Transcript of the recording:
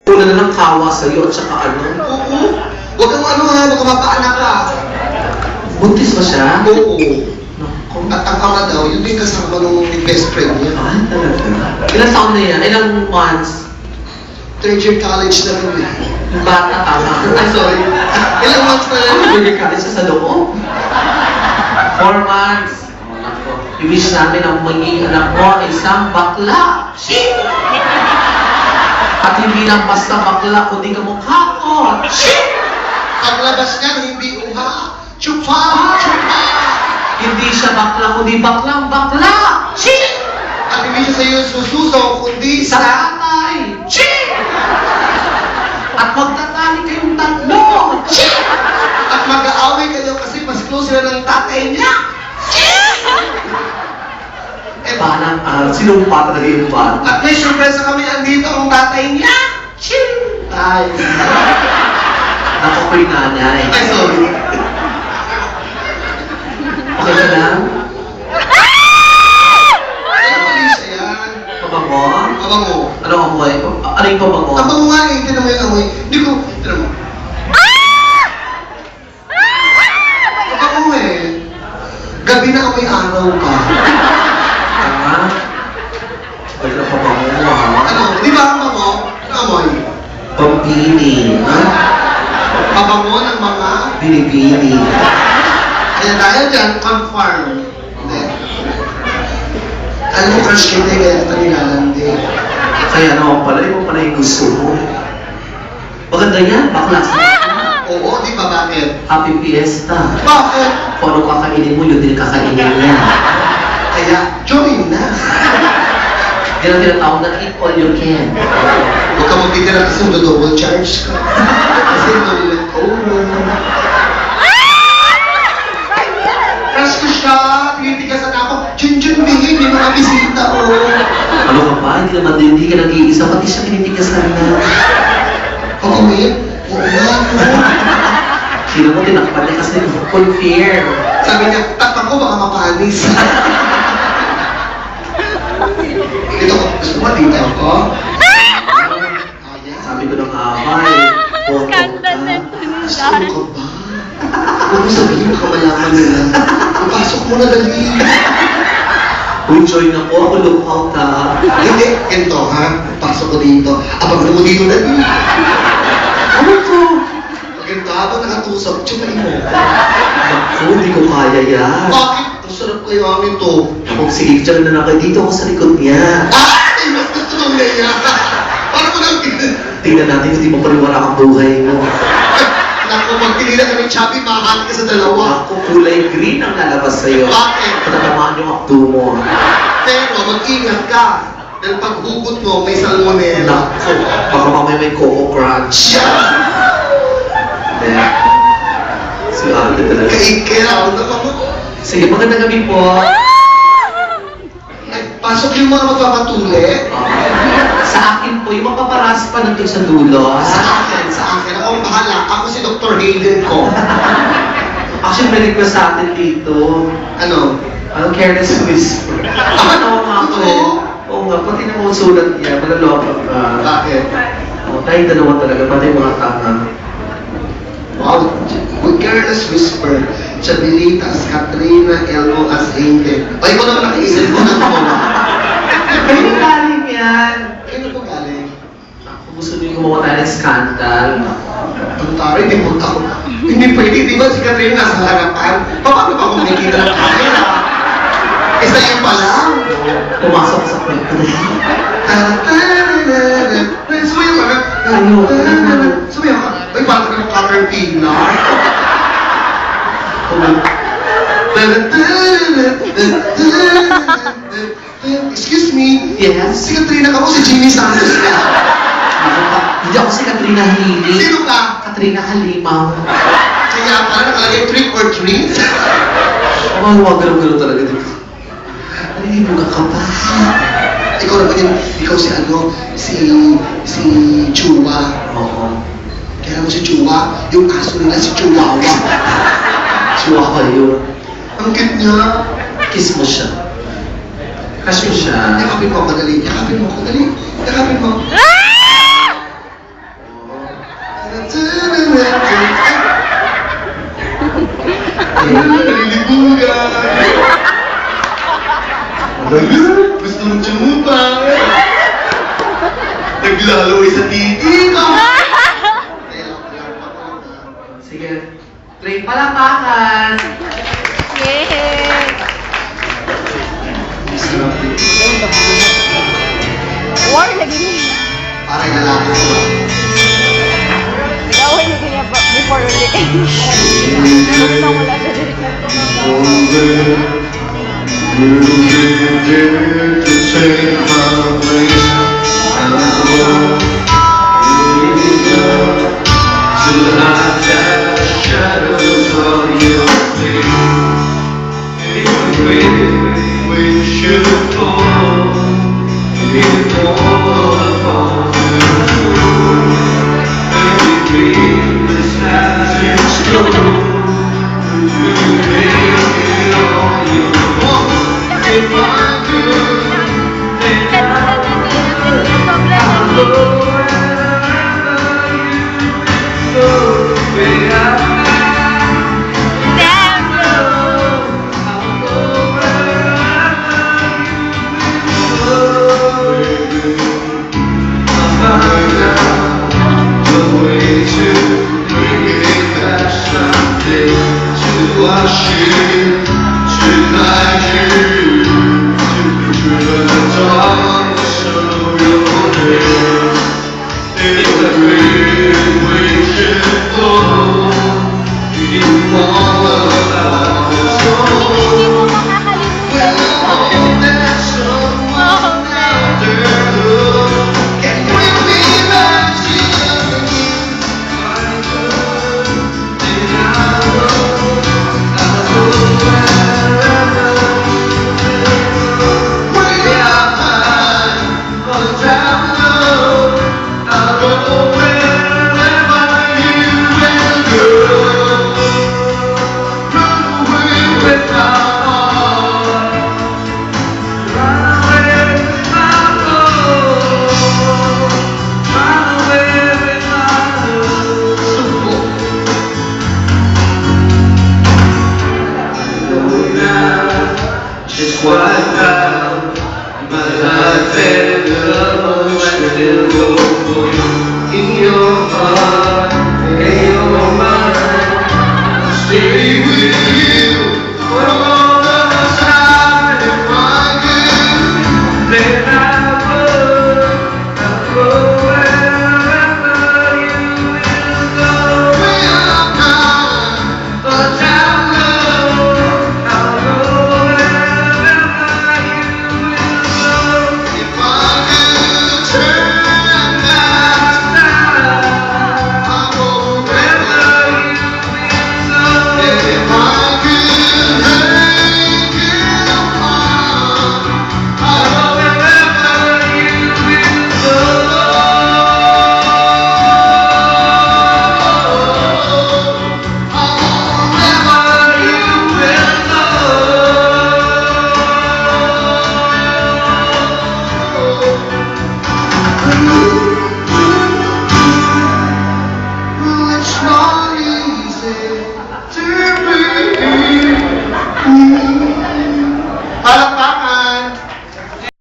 Pula na ng kawa sa'yo at saka ano? Oo. Huwag kang ano ha, huwag kang mapaanak ka. Buntis ba siya? Oo. Naku. At ang ama daw, yun din kasama nung best friend niya. Ah, talaga. Ilang taon na yan? Ilang months? Third year college na rin eh. Bata tama. Ay, sorry. Ilang months na lang? Nagkakali siya sa loob. 4 months. Oh, naku. I-wish namin ang maging anak mo ay isang bakla. Shit! At hindi lang basta bakla, kundi kamukha ko. Shit! Ang labas niya, hindi uha. Chupa! Chupa! Hindi siya bakla, kundi baklang bakla. Shit! At hindi siya sa iyo sususo, kundi Sa sa... tatay. Shit! At magtatali kayong tatlo. Shit! At mag-aaway kayo kasi mas close sila ng tatay niya. Eh, Parang, sinumpa talaga yung bata. at may surpresa kami, andito ang tatay niya. Shit! Ay, Ako ko yung nanay. ay sorry. Okay ka lang? Ay, Alicia yan. Pabango? Mabango. Ano amoy? Ano yung pabango? Mabango nga eh, hindi naman yung amoy. Hindi ko, tira mo. Mabango eh. Gabi na amoy araw ka. Tama? Ay, na pabango mo ha? Ano, di ba ang mabango? Ano amoy? Pampili. Ha? Mabango ng mga... Binibini. Kaya dahil dyan, confirm. Hindi. Alam mo, crush kita yung kaya kita nilalandi. Kaya naman pala, ikaw pala yung gusto mo. Maganda yan, bakla sa Oo, di ba bakit? Happy Fiesta. Bakit? Kung ano kakainin mo, yun din kakainin niya. Kaya, join na. Yan ang tinatawag na eat all you can. Huwag ka magtitira kasi double charge ka. Kasi tulad ko. Crush ko siya, tinitigasan ako. Jun bihig, may mga bisita o. Ano ka ba? Hindi ka nag-iisa, pati siya tinitigasan na. Oo, eh. Oo nga. Sino mo tinakpan niya kasi confirm. Sabi niya, takpan ko baka mapanis. Ito, gusto mo dito ako? Sabi ko ng amay, Skandal na ito Gusto ko ba? Huwag mo sabihin, baka malaman nila. Ipasok mo na dali. Uy, join ako lookout ha. Hindi, ganito ha. Pasok ko dito. Abang mo dito dali. Ano to? Ganito habang nakatusok, tsumain mo. Naku, hindi ko kaya yan. Bakit? Ang sarap kayo ang ito. Naku, sige, dyan na lang kayo. Dito ako sa likod niya. Ay! Mas gusto nung niya. Parang mo lang Tingnan natin kung di mo pariwara ang buhay mo. Naku, pag pinila kami chubby, makakali ka sa dalawa. Ako, kulay green ang lalabas sa'yo. Bakit? Patatamaan yung akto mo. Pero mag-ingat ka. Dahil pag hugot mo, may salmonella. Naku, baka mamaya may Coco Crunch. Hindi. Si ate talaga. Kaya ako naman. Sige, magandang gabi po. Ay, pasok yung mga magpapatuli. Sa akin po, yung mapaparas pa nandun sa dulo. Sa akin. Ako ang bahala. Ako si Dr. Hayden ko. Actually, may request sa atin dito. Ano? Ang careless whisper. Oo nga po eh. Oo nga, pati na mga sulat niya, malaloka ka. Bakit? Oo, tayong dalawa talaga, pati yung mga tanga. Wow. With careless whisper, Chabelitas, Katrina, Elmo, as Hayden. Ay, ikaw naman nakaisip ko na mo. May galing yan. Kaya po galing? Ako gusto niyo gumawa tayo ng scandal. Ang taray, hindi po ako. Hindi pwede, di ba si Katrina nasa harapan? Paano ba kung nakikita ng camera? Isa yun pa lang. Pumasok sa kwento na yan. Sumayaw ka na. Sumayaw ka. Ay, parang ka ng caterpillar. Excuse me. Yes? Si Katrina ka mo, si Jimmy Santos ka. Hindi ako si Katrina Halili. Sino ka? Katrina Halimaw. Kaya parang nakalagay trick or treat. Oh, wag gano'n talaga dito. Nalilibuga ka pa. Ikaw naman yun, ikaw si ano, si Chua. Oo. Kaya mo si Chua, yung aso nila si Chihuahua. Suwa ka yun. Ang cute niya. Kiss mo siya. Crush mo siya. Yakapin mo ako, dali. Yakapin mo ako, dali. Yakapin mo. Gusto mo tsumupa. Naglalaway sa titi ko. Sige. Play palakpakan. Yay! War lagi ni. Parang lalaki ko. Gawin lagi niya before ulit. Ano na wala siya You